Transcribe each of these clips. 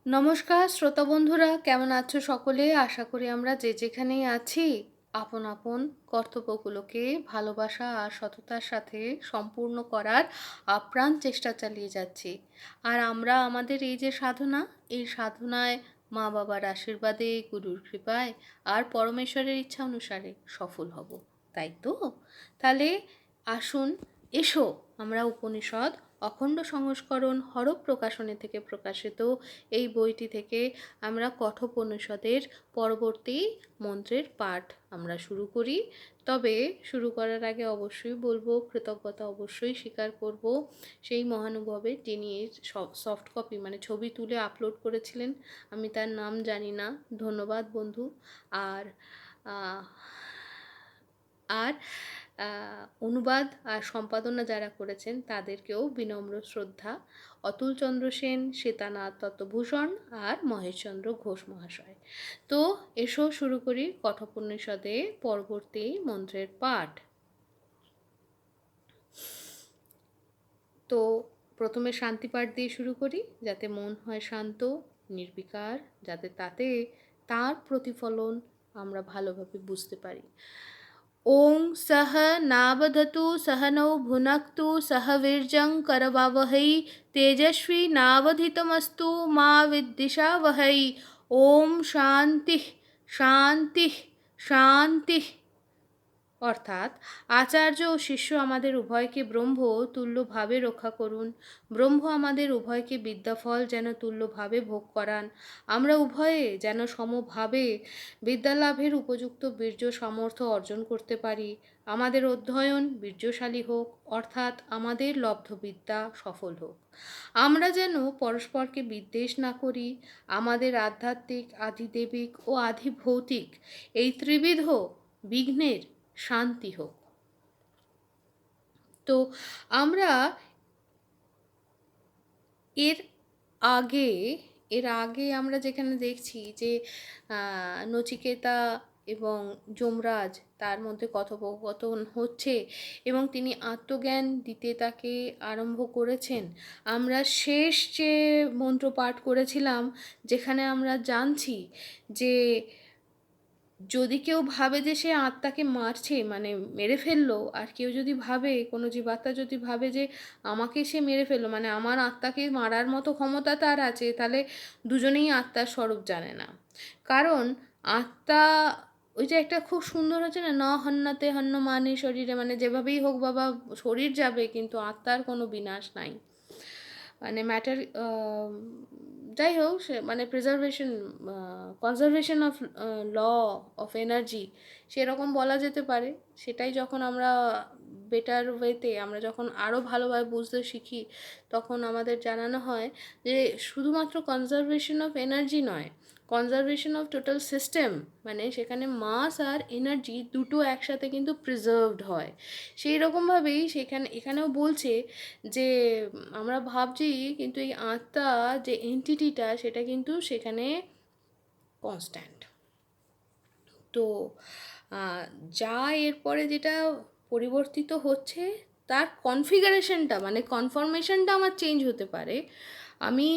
নমস্কার শ্রোতা বন্ধুরা, কেমন আছো সকলে? আশা করি আমরা যে যেখানেই আছি আপন আপন কর্তব্যগুলোকে ভালোবাসা আর সততার সাথে সম্পূর্ণ করার আপ্রাণ চেষ্টা চালিয়ে যাচ্ছি। আর আমরা আমাদের এই যে সাধনা, এই সাধনায় মা বাবার আশীর্বাদে, গুরুর কৃপায় আর পরমেশ্বরের ইচ্ছা অনুসারে সফল হব, তাই তো? তাহলে আসুন, এসো আমরা উপনিষদ অখণ্ড সংস্করণ হরপ প্রকাশনী থেকে প্রকাশিত এই বইটি থেকে আমরা কঠোপনিষদের পরবর্তী মন্ত্রের পাঠ আমরা শুরু করি। তবে শুরু করার আগে অবশ্যই বলবো, কৃতজ্ঞতা অবশ্যই স্বীকার করব সেই মহানুভবের, যিনি সফট কপি মানে ছবি তুলে আপলোড করেছিলেন। আমি তার নাম জানি না, ধন্যবাদ বন্ধু। আর আর অনুবাদ আর সম্পাদনা যারা করেছেন তাদেরকেও বিনম্র শ্রদ্ধা, অতুল চন্দ্র সেন, শ্বেতানাথ তত্ত্বভূষণ আর মহেশচন্দ্র ঘোষ মহাশয়। তো এসো শুরু করি কঠোপনিষদে পরবর্তী মন্ত্রের পাঠ। তো প্রথমে শান্তি পাঠ দিয়ে শুরু করি, যাতে মন হয় শান্ত, নির্বিকার, যাতে তার প্রতিফলন আমরা ভালোভাবে বুঝতে পারি। ওং সহ নাবধতু সহনৌ ভুনক্তু সহ বীর্যং করবাবহৈ তেজস্বী নাবধিতমস্তু মা বিদ্বিষাবহৈ। ওম শান্তি শান্তি শান্তি। অর্থাৎ আচার্য ও শিষ্য আমাদের উভয়কে ব্রহ্ম তুল্যভাবে রক্ষা করুন। ব্রহ্ম আমাদের উভয়কে বিদ্যাফল যেন তুল্যভাবে ভোগ করান। আমরা উভয়ে যেন সমভাবে বিদ্যালাভের উপযুক্ত বীর্য সামর্থ্য অর্জন করতে পারি। আমাদের অধ্যয়ন বীর্যশালী হোক, অর্থাৎ আমাদের লব্ধ বিদ্যা সফল হোক। আমরা যেন পরস্পরকে বিদ্বেষ না করি। আমাদের আধ্যাত্মিক, আধিদেবিক ও আধিভৌতিক এই ত্রিবিধ বিঘ্নের শান্তি হোক। তো আমরা এর আগে আমরা যেখানে দেখছি যে নচিকেতা এবং যমরাজ, তার মধ্যে কথোপকথন হচ্ছে এবং তিনি আত্মজ্ঞান দিতে তাকে আরম্ভ করেছেন। আমরা শেষ যে মন্ত্র পাঠ করেছিলাম, যেখানে আমরা জানছি যে যদি কেউ ভাবে যে সে আত্মাকে মারছে, মানে মেরে ফেললো, আর কেউ যদি ভাবে, কোনো জীবাত্মা যদি ভাবে যে আমাকে সে মেরে ফেললো, মানে আমার আত্মাকে মারার মতো ক্ষমতা তার আছে, তাহলে দুজনেই আত্মার স্বরূপ জানে না। কারণ আত্মা, ওই যে একটা খুব সুন্দর হচ্ছে না, ন হন্যতে হন্য মানে শরীরে, মানে যেভাবেই হোক বাবা শরীর যাবে কিন্তু আত্মার কোনো বিনাশ নাই। মানে ম্যাটার, যাই হোক, সে মানে preservation, conservation of law of energy, সেরকম বলা যেতে পারে। সেটাই যখন আমরা বেটার ওয়েতে, আমরা যখন আরও ভালোভাবে বুঝতে শিখি, তখন আমাদের জানানো হয় যে শুধুমাত্র কনজারভেশন অফ এনার্জি নয়, কনজারভেশন অফ টোটাল সিস্টেম, মানে সেখানে মাস আর এনার্জি দুটো একসাথে কিন্তু প্রিজার্ভড হয়। সেই রকমভাবেই এখানেও বলছে যে আমরা ভাবছি কিন্তু এই আত্মা যে এন্টিটিটা, সেটা কিন্তু সেখানে কনস্ট্যান্ট। তো যা এরপরে যেটা পরিবর্তিত হচ্ছে, তার কনফিগারেশনটা মানে কনফরমেশনটা আমার চেঞ্জ হতে পারে। আমি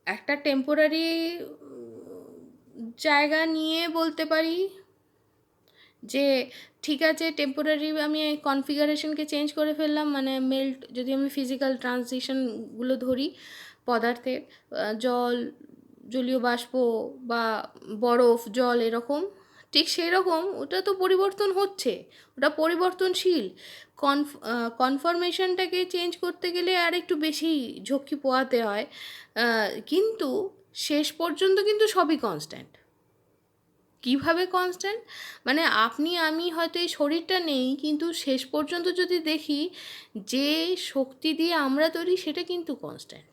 একটা টেম্পোরারি জায়গা নিয়ে বলতে পারি যে ঠিক আছে, টেম্পোরারি আমি কনফিগারেশনকে চেঞ্জ করে ফেললাম, মানে মেল্ট, যদি আমি ফিজিক্যাল ট্রানজিশনগুলো ধরি পদার্থের, জল, জলীয় বাষ্প বা বরফ, জল, এরকম ঠিক সেই রকম ওটা তো পরিবর্তন হচ্ছে, ওটা পরিবর্তনশীল। কনফরমেশনটাকে চেঞ্জ করতে গেলে আর একটু বেশি ঝক্কি পোয়াতে হয়, কিন্তু শেষ পর্যন্ত কিন্তু সবই কনস্ট্যান্ট। কীভাবে কনস্ট্যান্ট? মানে আপনি আমি হয়তো এই শরীরটা নেই, কিন্তু শেষ পর্যন্ত যদি দেখি যে শক্তি দিয়ে আমরা তৈরি, সেটা কিন্তু কনস্ট্যান্ট।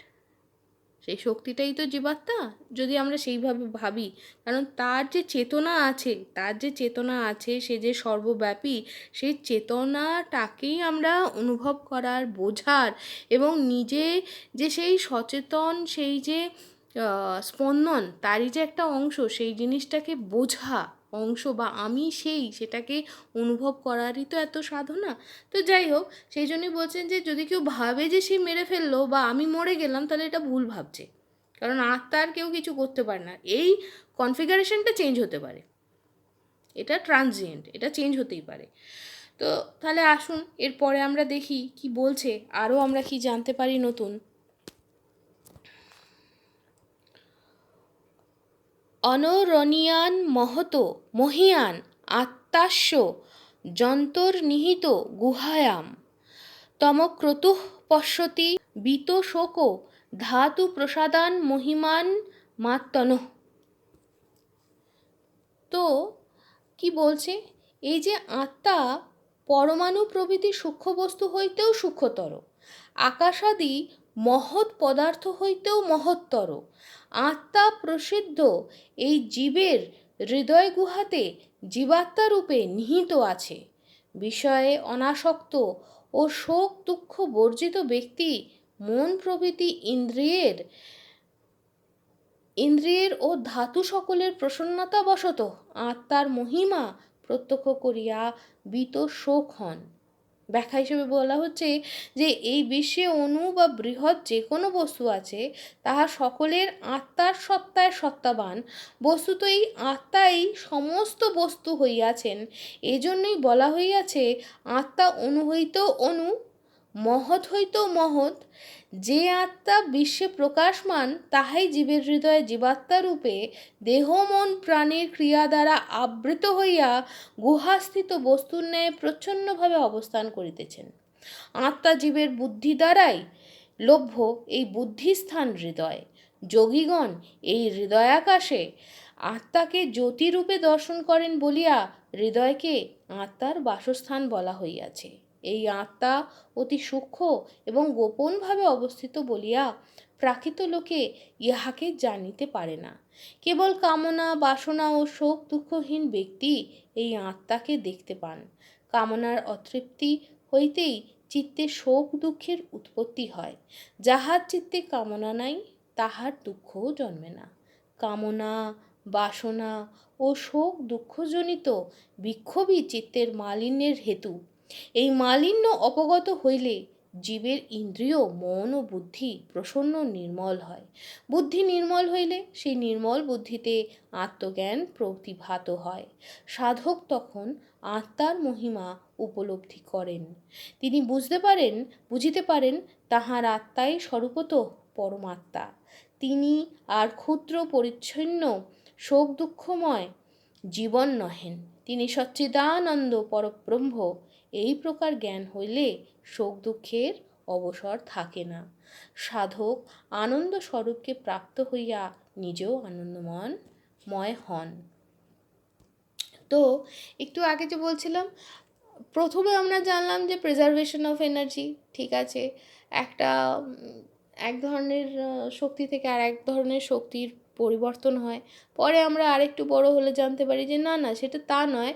সেই শক্তিটাই তো জীবাত্মা, যদি আমরা সেইভাবে ভাবি। কারণ তার যে চেতনা আছে, সে যে সর্বব্যাপী, সেই চেতনাটাকেই আমরা অনুভব করার, বোঝার এবং নিজে যে সেই সচেতন, সেই যে স্পন্দন, তারই যে একটা অংশ, সেই জিনিসটাকে বোঝা, অংশ বা আমি সেটাকে অনুভব করারই তো এত সাধনা। তো যাই হোক, সেই জন্যই বলছেন যে যদি কেউ ভাবে যে সে মেরে ফেললো বা আমি মরে গেলাম, তাহলে এটা ভুল ভাবছে। কারণ আত্মার কেউ কিছু করতে পারে না, এই কনফিগারেশনটা চেঞ্জ হতে পারে, এটা ট্রানজিয়েন্ট, এটা চেঞ্জ হতেই পারে। তো তাহলে আসুন এরপরে আমরা দেখি কি বলছে, আরও আমরা কি জানতে পারি নতুন। অনরণীয়ান মহত মহিয়ান আত্মাস্য যন্তর্নিহিত গুহায়াম তমক্রতুঃ পশ্যতি বিতশোক ধাতু প্রসাদান মহিমান মাত্তনঃ। তো কি বলছে, এই যে আত্মা পরমাণু প্রভৃতি সূক্ষ্ম বস্তু হইতেও সূক্ষ্মতর, আকাশাদি মহৎ পদার্থ হইতেও মহত্তর, আত্মা প্রসিদ্ধ এই জীবের হৃদয় গুহাতে জীবাত্মা রূপে নিহিত আছে। বিষয়ে অনাসক্ত ও শোক দুঃখ বর্জিত ব্যক্তি মন প্রভৃতি ইন্দ্রিয়ের ও ধাতু সকলের প্রসন্নতা বশত আত্মার মহিমা প্রত্যক্ষ করিয়া বিতশোক হন। ব্যাখ্যা হিসেবে বলা হচ্ছে যে এই বিশ্বে অণু বা বৃহৎ যে কোনো বস্তু আছে, তাহা সকলের আত্মার সত্তায় সত্তাবান। বস্তুত এই আত্মাই সমস্ত বস্তু হইয়াছেন। এজন্যই বলা হইয়াছে আত্মা অণু হইতেও অণু, মহৎ হইতেও মহৎ। যে আত্মা বিশ্বে প্রকাশমান, তাহাই জীবের হৃদয়ে জীবাত্মা রূপে দেহ মন প্রাণের ক্রিয়া দ্বারা আবৃত হইয়া গুহাস্থিত বস্তুর ন্যায় প্রচ্ছন্নভাবে অবস্থান করিতেছেন। আত্মা জীবের বুদ্ধি দ্বারাই লভ্য, এই বুদ্ধিস্থান হৃদয়। যোগীগণ এই হৃদয়াকাশে আত্মাকে জ্যোতিরূপে দর্শন করেন বলিয়া হৃদয়কে আত্মার বাসস্থান বলা হইয়াছে। এই আত্মা অতি সূক্ষ্ম এবং গোপনভাবে অবস্থিত বলিয়া প্রাকৃত লোকে ইহাকে জানিতে পারে না। কেবল কামনা বাসনা ও শোক দুঃখহীন ব্যক্তি এই আত্মাকে দেখতে পান। কামনার অতৃপ্তি হইতেই চিত্তে শোক দুঃখের উৎপত্তি হয়। যাহার চিত্তে কামনা নাই, তাহার দুঃখও জন্মে না। কামনা বাসনা ও শোক দুঃখজনিত বিক্ষোভই চিত্তের মালিন্যের হেতু। এই মালিন্য অপগত হইলে জীবের ইন্দ্রিয় মন ও বুদ্ধি প্রসন্ন নির্মল হয়। বুদ্ধি নির্মল হইলে সেই নির্মল বুদ্ধিতে আত্মজ্ঞান প্রতিভাত হয়। সাধক তখন আত্মার মহিমা উপলব্ধি করেন। তিনি বুঝিতে পারেন তাহার আত্মাই স্বরূপত পরমাত্মা। তিনি আর ক্ষুদ্র পরিচ্ছন্ন শোক দুঃখময় জীবন নহেন, তিনি সচ্চিদানন্দ পরব্রহ্ম। এই প্রকার জ্ঞান হইলে শোক দুঃখের অবসর থাকে না। সাধক আনন্দ স্বরূপকে প্রাপ্ত হইয়া নিজেও আনন্দময় হন। তো একটু আগে যে বলছিলাম, প্রথমে আমরা জানলাম যে প্রিজার্ভেশন অফ এনার্জি, ঠিক আছে, একটা এক ধরনের শক্তি থেকে আর এক ধরনের শক্তির পরিবর্তন হয়। পরে আমরা আরেকটু বড় হলে জানতে পারি যে না সেটা তা নয়,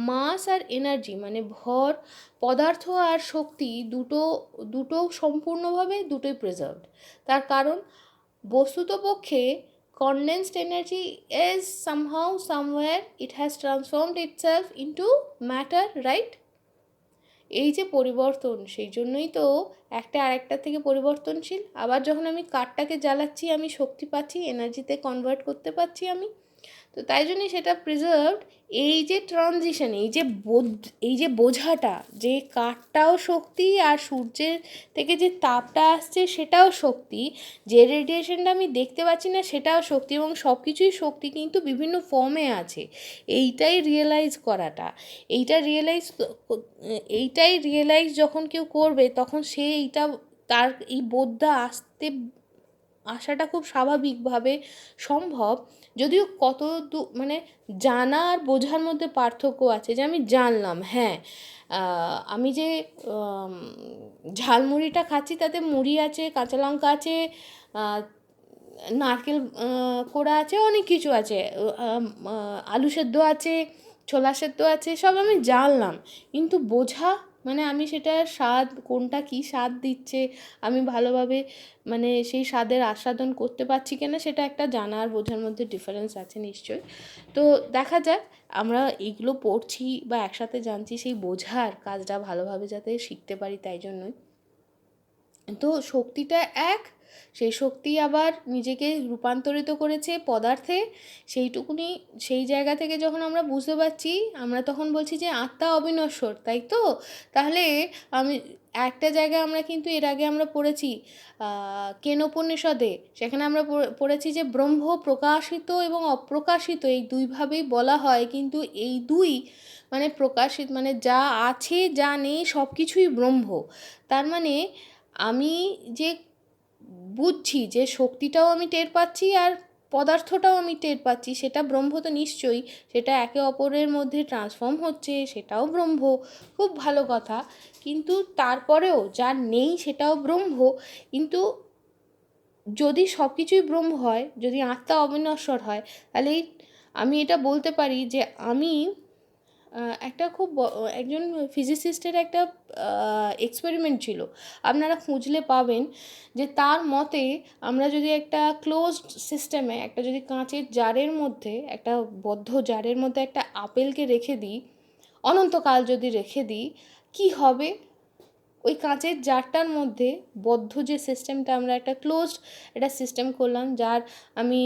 মাস আর এনার্জি মানে ভর, পদার্থ আর শক্তি দুটো সম্পূর্ণভাবে দুটোই প্রিজার্ভড। তার কারণ বস্তুতপক্ষে condensed energy is somehow somewhere it has transformed itself into matter, right? এই যে পরিবর্তন, সেই জন্যই তো একটা আরেকটা থেকে পরিবর্তনশীল। আবার যখন আমি কাঠটাকে জ্বালাচ্ছি, আমি শক্তি পাচ্ছি, এনার্জিতে কনভার্ট করতে পারছি আমি। তো তাই জন্যই সেটা প্রিজার্ভড। এই যে ট্রানজিশন, এই যে বোঝাটা যে কাঠটাও শক্তি আর সূর্যের থেকে যে তাপটা আসছে সেটাও শক্তি, যে রেডিয়েশনটা আমি দেখতে পাচ্ছি না সেটাও শক্তি, এবং সব কিছুই শক্তি কিন্তু বিভিন্ন ফর্মে আছে। এইটাই রিয়েলাইজ যখন কেউ করবে, তখন সে তার এই বোধটা আসাটা খুব স্বাভাবিকভাবে সম্ভব। যদিও মানে জানা আর বোঝার মধ্যে পার্থক্য আছে। যে আমি জানলাম, হ্যাঁ, আমি যে ঝালমুড়িটা খাচ্ছি তাতে মুড়ি আছে, কাঁচা লঙ্কা আছে, নারকেল কোড়া আছে, অনেক কিছু আছে, আলু সেদ্ধ আছে, ছোলা সেদ্ধ আছে, সব আমি জানলাম। কিন্তু বোঝা মানে আমি সেটার স্বাদ, কোনটা কী স্বাদ দিচ্ছে, আমি ভালোভাবে মানে সেই স্বাদের আস্বাদন করতে পারছি কিনা, সেটা একটা জানা আর বোঝার মধ্যে ডিফারেন্স আছে নিশ্চয়ই। তো দেখা যাক, আমরা এইগুলো পড়ছি বা একসাথে জানছি সেই বোঝার কাজটা ভালোভাবে যাতে শিখতে পারি, তাই জন্যই। তো শক্তিটা এক, সেই শক্তি আবার নিজেকে রূপান্তরিত করেছে পদার্থে, সেইটুকুনি সেই জায়গা থেকে যখন আমরা বুঝতে পারছি, আমরা তখন বলছি যে আত্মা অবিনশ্বর, তাই তো? তাহলে আমি একটা জায়গায় আমরা কিন্তু এর আগে আমরা পড়েছি কেনোপনিষদে, সেখানে আমরা পড়েছি যে ব্রহ্ম প্রকাশিত এবং অপ্রকাশিত এই দুইভাবেই বলা হয়, কিন্তু এই দুই মানে প্রকাশিত মানে যা আছে যা নেই সব কিছুই ব্রহ্ম। তার মানে আমি যে বুঝছি যে শক্তিটাও আমি টের পাচ্ছি আর পদার্থটাও আমি টের পাচ্ছি, সেটা ব্রহ্ম তো নিশ্চয়ই, সেটা একে অপরের মধ্যে ট্রান্সফর্ম হচ্ছে, সেটাও ব্রহ্ম, খুব ভালো কথা। কিন্তু তারপরেও যা নেই সেটাও ব্রহ্ম। কিন্তু যদি সব কিছুই ব্রহ্ম হয়, যদি আত্মা অবিনশ্বর হয়, তাহলে আমি এটা বলতে পারি যে আমি একটা খুব একজন ফিজিসিস্টের একটা এক্সপেরিমেন্ট ছিল, আপনারা খুঁজলে পাবেন, যে তার মতে আমরা যদি একটা ক্লোজড সিস্টেমে, একটা যদি কাঁচের জারের মধ্যে, একটা বদ্ধ জারের মধ্যে একটা আপেলকে রেখে দিই, অনন্তকাল যদি রেখে দিই, কি হবে? ওই কাঁচের জারটার মধ্যে বদ্ধ যে সিস্টেমটা, আমরা একটা ক্লোজড একটা সিস্টেম করলাম, যার আমি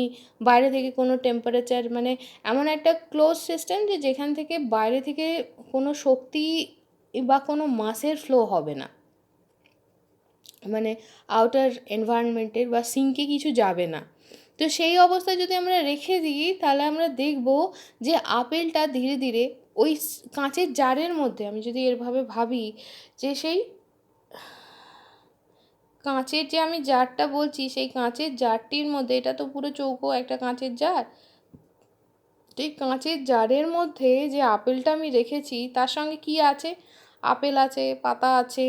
বাইরে থেকে কোনো টেম্পারেচার মানে এমন একটা ক্লোজ সিস্টেম যে যেখান থেকে বাইরে থেকে কোনো শক্তি বা কোনো মাসের ফ্লো হবে না, মানে আউটার এনভায়রনমেন্টের বা সিঙ্কে কিছু যাবে না। তো সেই অবস্থায় যদি আমরা রেখে দিই, তাহলে আমরা দেখব যে আপেলটা ধীরে ধীরে ওই কাঁচের জারের মধ্যে, আমি যদি এরভাবে ভাবি যে সেই কাঁচের যে আমি জারটা বলছি, সেই কাঁচের জারটির মধ্যে, এটা তো পুরো চৌকো একটা কাঁচের জার, তো এই কাঁচের জারের মধ্যে যে আপেলটা আমি রেখেছি, তার সঙ্গে কি আছে? আপেল আছে, পাতা আছে,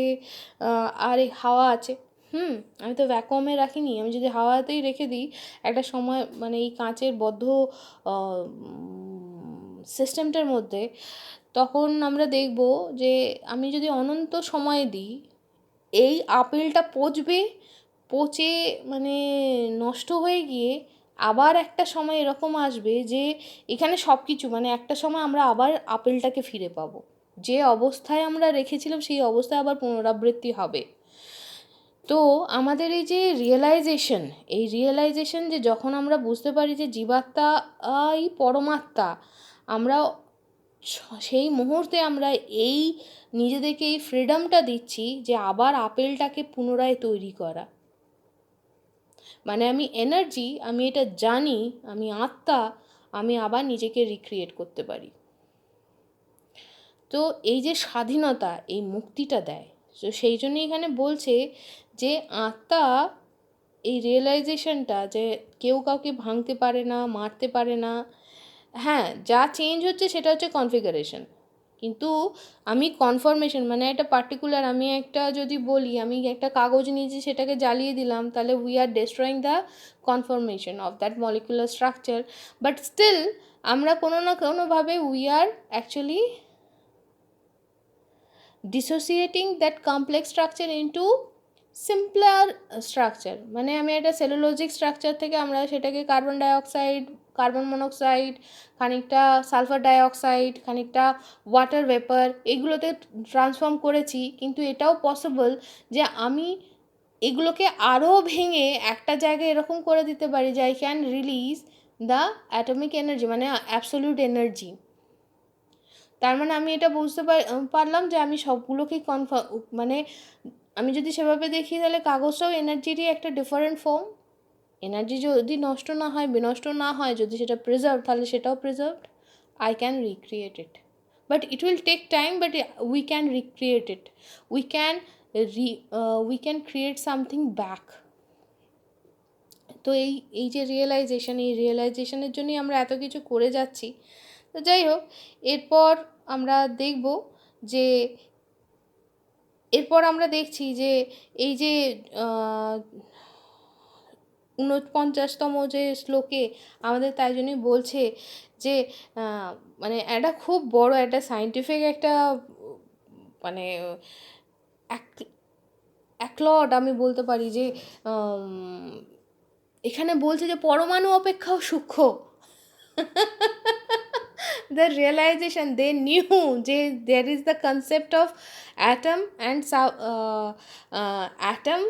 আর এই হাওয়া আছে। আমি তো ভ্যাকুয়ামে রাখিনি, আমি যদি হাওয়াতেই রেখে দিই একটা সময়, মানে এই কাঁচের বদ্ধ সিস্টেমটার মধ্যে, তখন আমরা দেখব যে আমি যদি অনন্ত সময় দিই, এই আপেলটা পচবে, পচে মানে নষ্ট হয়ে গিয়ে আবার একটা সময় এরকম আসবে যে এখানে সব কিছু মানে একটা সময় আমরা আবার আপেলটাকে ফিরে পাবো, যে অবস্থায় আমরা রেখেছিলাম সেই অবস্থায় আবার পুনরাবৃত্তি হবে। তো আমাদের এই যে রিয়েলাইজেশন, এই রিয়েলাইজেশন যে যখন আমরা বুঝতে পারি যে জীবাত্মাই পরমাত্মা, আমরা সেই মুহূর্তে আমরা এই নিজেদেরকে এই ফ্রিডমটা দিচ্ছি যে আবার আপেলটাকে পুনরায় তৈরি করা। মানে আমি এনার্জি, আমি এটা জানি, আমি আত্মা, আমি আবার নিজেকে রিক্রিয়েট করতে পারি। তো এই যে স্বাধীনতা, এই মুক্তিটা দেয়। তো সেই জন্যই এখানে বলছে যে আত্মা, এই রিয়েলাইজেশনটা যে কেউ কাউকে ভাঙতে পারে না, মারতে পারে না। হ্যাঁ, যা চেঞ্জ হচ্ছে সেটা হচ্ছে কনফিগারেশন, কিন্তু আমি কনফার্মেশন মানে একটা পার্টিকুলার, আমি একটা যদি বলি আমি একটা কাগজ নিয়েছি, সেটাকে জ্বালিয়ে দিলাম, তাহলে we are destroying the conformation of that molecular structure, but still আমরা কোনো না কোনোভাবে we are actually dissociating that complex structure into simpler structure. মানে আমি একটা সেলুলোজিক স্ট্রাকচার থেকে আমরা সেটাকে কার্বন ডাইঅক্সাইড, কার্বন মনোক্সাইড, খানিকটা সালফার ডাইঅক্সাইড, খানিকটা ওয়াটার ভেপার, এগুলোতে ট্রান্সফর্ম করেছি, কিন্তু এটাও পসিবল যে আমি এগুলোকে আরও ভেঙে একটা জায়গায় এরকম করে দিতে পারি যে I can release the atomic energy, মানে অ্যাবসোলিউট এনার্জি। তার মানে আমি এটা বুঝতে পারলাম যে আমি সবগুলোকেই মানে আমি যদি সেভাবে দেখি, তাহলে কাগজটাও এনার্জিরই একটা ডিফারেন্ট ফর্ম। এনার্জি যদি নষ্ট না হয়, বিনষ্ট না হয়, যদি সেটা প্রিজার্ভ, তাহলে সেটাও preserved. I can recreate it, but it will take time, but we can recreate it, we can we can create something back. তো এই যে রিয়েলাইজেশন, এই রিয়েলাইজেশনের জন্যই আমরা এত কিছু করে যাচ্ছি। তো যাই হোক, এরপর আমরা দেখব যে এরপর আমরা দেখছি যে এই যে 49তম যে শ্লোকে আমাদের তাই জন্যই বলছে যে মানে একটা খুব বড় একটা সায়েন্টিফিক একটা মানে অ্যাক্লড আমি বলতে পারি যে এখানে বলছে যে পরমাণু অপেক্ষাও সূক্ষ্ম। The realization they knew যে there is the concept of atom and atom,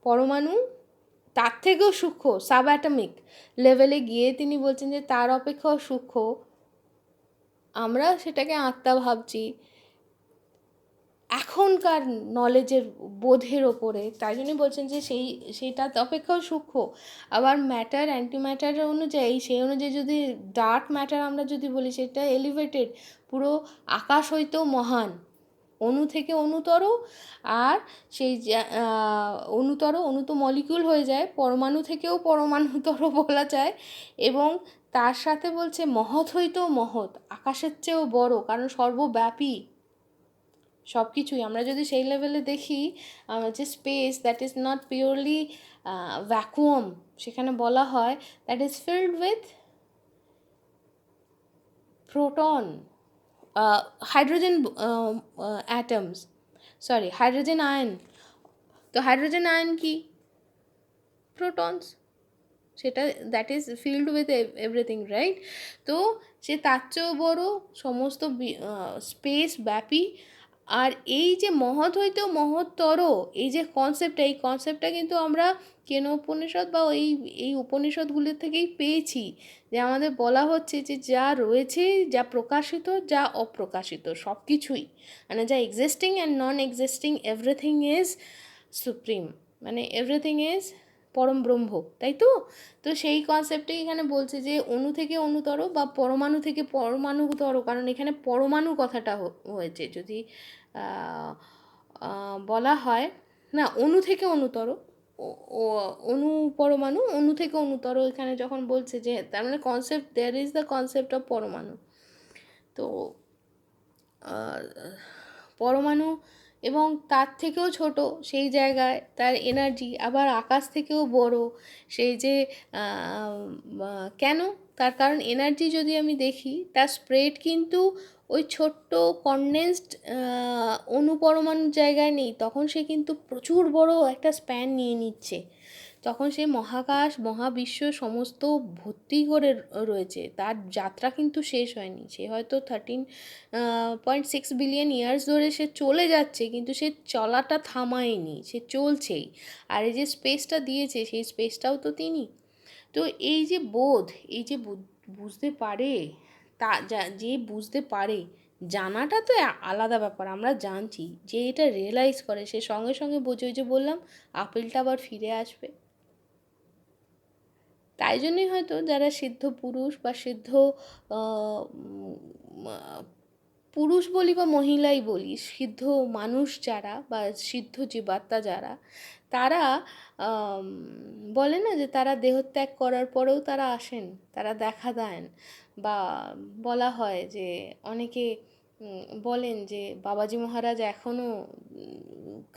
পরমাণু, তার থেকেও সূক্ষ্ম সাব অ্যাটমিক লেভেলে গিয়ে তিনি বলছেন যে তার অপেক্ষাও সূক্ষ্ম। আমরা সেটাকে আত্মা ভাবছি এখনকার নলেজের বোধের ওপরে, তাই জন্যই বলছেন যে সেইটা অপেক্ষাও সূক্ষ্ম। আবার ম্যাটার অ্যান্টি ম্যাটার অনুযায়ী, সেই অনুযায়ী যদি ডার্ক ম্যাটার আমরা যদি বলি, সেটা এলিভেটেড, পুরো আকাশ হইতেও মহান, অণু থেকে অণুতর, আর সেই অণু তো মলিকিউল হয়ে যায়, পরমাণু থেকেও পরমাণুতর বলা যায়। এবং তার সাথে বলছে মহৎ হইতেও মহৎ, আকাশের চেয়েও বড়, কারণ সর্বব্যাপী সব কিছুই। আমরা যদি সেই লেভেলে দেখি যে space that is not purely vacuum, সেখানে বলা হয় that is filled with proton, hydrogen atoms, sorry hydrogen ion. তো হাইড্রোজেন আয়ন কি? প্রোটনস। সেটা that is filled with everything, right? তো সে তার চেয়েও বড়, সমস্ত স্পেস ব্যাপী। আর এই যে মহৎ হইতেও মহত্তর, এই যে কনসেপ্টটা, এই কনসেপ্টটা কিন্তু আমরা কেন উপনিষদ বা এই উপনিষদগুলির থেকেই পেয়েছি। যে আমাদের বলা হচ্ছে যে যা রয়েছে, যা প্রকাশিত, যা অপ্রকাশিত, সব কিছুই, মানে যা existing and non existing, everything is supreme, মানে এভরিথিং ইজ পরম ব্রহ্ম, তাই তো? তো সেই কনসেপ্টে এখানে বলছে যে অণু থেকে অণুতর বা পরমাণু থেকে পরমাণুতর, কারণ এখানে পরমাণু কথাটা হয়েছে। যদি বলা হয় না অণু থেকে অণুতর, অণু পরমাণু, অণু থেকে অণুতর, এখানে যখন বলছে যে তার মানে concept, there is the concept of পরমাণু। তো পরমাণু এবং তার থেকেও ছোট সেই জায়গায় তার এনার্জি, আবার আকাশ থেকেও বড় সেই যে কেন? তার কারণ এনার্জি যদি আমি দেখি, তার স্প্রেড কিন্তু ওই ছোট্ট কনডেন্সড অণুপরমাণুর জায়গায় নেই, তখন সে কিন্তু প্রচুর বড় একটা স্প্যান নিয়ে নিচ্ছে। তখন সে মহাকাশ মহাবিশ্ব সমস্ত ভর্তি করে রয়েছে, তার যাত্রা কিন্তু শেষ হয়নি। সে হয়তো 13.6 বিলিয়ন ইয়ার্স ধরে সে চলে যাচ্ছে, কিন্তু সে চলাটা থামায়নি, সে চলছেই। আর এই যে স্পেসটা দিয়েছে, সেই স্পেসটাও তো তিনি। তো এই যে বোধ, এই যে বুঝতে পারে, যে বুঝতে পারে, জানাটা তো আলাদা ব্যাপার, আমরা জানছি, যে এটা রিয়েলাইজ করে, সে সঙ্গে সঙ্গে বোঝে, ওই যে বললাম আপেলটা আবার ফিরে আসবে। তাই জন্যই হয়তো যারা সিদ্ধ পুরুষ বা সিদ্ধ পুরুষ বলি বা মহিলাই বলি, সিদ্ধ মানুষ যারা বা সিদ্ধ জীবাত্মা যারা, তারা বলে না যে তারা দেহত্যাগ করার পরেও তারা আসেন, তারা দেখা দেন। বা বলা হয় যে অনেকে বলেন যে বাবাজি মহারাজ এখনও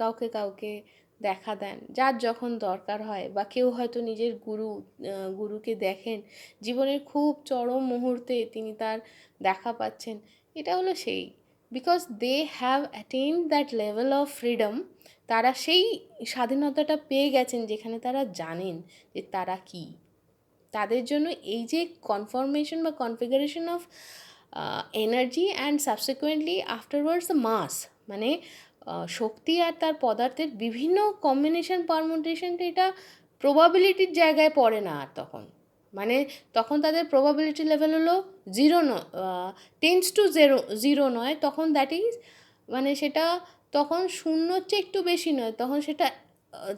কাউকে কাউকে দেখা দেন, যার যখন দরকার হয়। বা কেউ হয়তো নিজের গুরুকে দেখেন, জীবনের খুব চরম মুহূর্তে তিনি তার দেখা পাচ্ছেন। এটা হলো সেই, because they have attained that level of freedom. তারা সেই স্বাধীনতাটা পেয়ে গেছেন যেখানে তারা জানেন যে তারা কী। তাদের জন্য এই যে কনফরমেশন বা configuration of energy and subsequently afterwards the mass, মানে শক্তি আর তার পদার্থের বিভিন্ন কম্বিনেশন পারমুটেশনটা, এটা প্রবাবিলিটির জায়গায় পড়ে না আর তখন। মানে তখন তাদের প্রবাবিলিটি লেভেল হলো 0 নয়, টেন্স টু জিরো নয়, তখন দ্যাট ইজ মানে সেটা তখন শূন্যর চেয়ে একটু বেশি নয়, তখন সেটা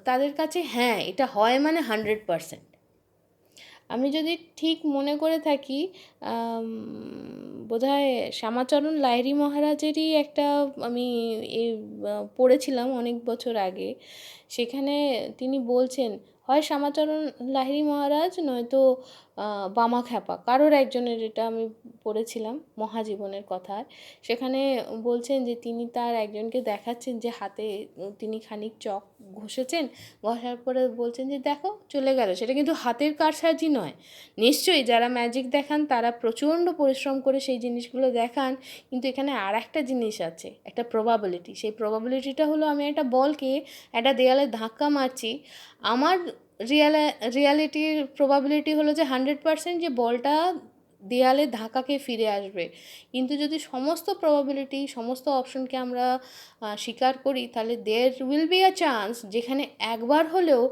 তাদের কাছে হ্যাঁ এটা হয় মানে 100%। আমি যদি ঠিক মনে করে থাকি, বোধহয় শ্যামাচরণ লাহিড়ী মহারাজেরই একটা আমি পড়েছিলাম অনেক বছর আগে। সেখানে তিনি বলছেন হয় শ্যামাচরণ লাহিড়ী মহারাজ নয়তো বামাখ্যাপা, কারোর একজনের, এটা আমি পড়েছিলাম মহাজীবনের কথায়। সেখানে বলছেন যে তিনি তার একজনকে দেখাচ্ছেন যে হাতে তিনি খানিক চক ঘষেছেন, ঘষার পরে বলছেন যে দেখো চলে গেল। সেটা কিন্তু হাতের কারসাজি নয়। নিশ্চয়ই যারা ম্যাজিক দেখান তারা প্রচণ্ড পরিশ্রম করে সেই জিনিসগুলো দেখান, কিন্তু এখানে আর একটা জিনিস আছে, একটা প্রবাবিলিটি। সেই প্রবাবিলিটিটা হলো আমি একটা বলকে একটা দেয়ালে ধাক্কা মারছি, আমার রিয়ালিটির প্রবাবিলিটি হলো যে 100% যে বলটা দেয়ালে ধাক্কাকে ফিরে আসবে। কিন্তু যদি সমস্ত প্রবাবিলিটি, সমস্ত অপশনকে আমরা স্বীকার করি, তাহলে there will be a chance যেখানে একবার হলেও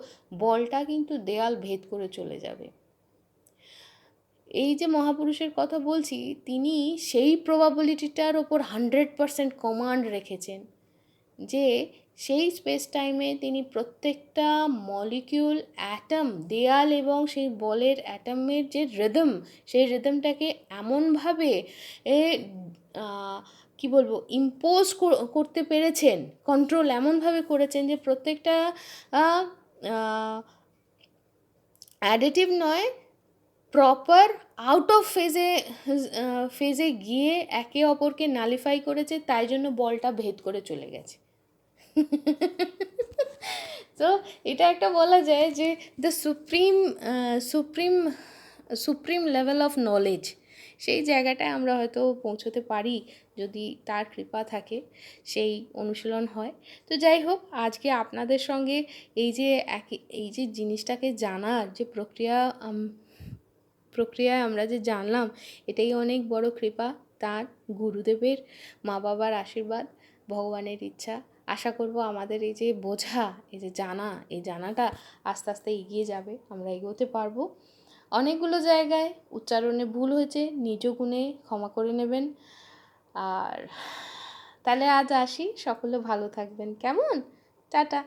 বলটা কিন্তু দেয়াল ভেদ করে চলে যাবে। এই যে মহাপুরুষের কথা বলছি, তিনি সেই প্রবাবিলিটিটার ওপর 100% কমান্ড রেখেছেন, যে সেই স্পেস টাইমে তিনি প্রত্যেকটা মলিকিউল, অ্যাটম, দেয়াল এবং সেই বলের অ্যাটমের যে রিদম, সেই রিদমটাকে এমনভাবে কি বলবো, ইম্পোজ করতে পেরেছেন, কন্ট্রোল এমনভাবে করেছেন যে প্রত্যেকটা অ্যাডিটিভ নয়, প্রপার আউট অফ ফেজে গিয়ে একে অপরকে নালিফাই করেছে, তাই জন্য বলটা ভেদ করে চলে গেছে। তো এটা একটা বলা যায় যে the supreme supreme level of knowledge, সেই জায়গাটায় আমরা হয়তো পৌঁছতে পারি যদি তার কৃপা থাকে, সেই অনুশীলন হয়। তো যাই হোক, আজকে আপনাদের সঙ্গে এই যে জিনিসটাকে জানার যে প্রক্রিয়ায় আমরা যে জানলাম, এটাই অনেক বড় কৃপা, তার গুরুদেবের, মা বাবার আশীর্বাদ, ভগবানের ইচ্ছা। আশা করব আমাদের এই যে বোঝা, এই যে জানা, এই জানাটা আস্তে আস্তে এগিয়ে যাবে, আমরা এগোতে পারবো। অনেকগুলো জায়গায় উচ্চারণে ভুল হয়েছে, নিজ গুণে ক্ষমা করে নেবেন। আর তাহলে আজ আসি, সকলে ভালো থাকবেন, কেমন? টাটা।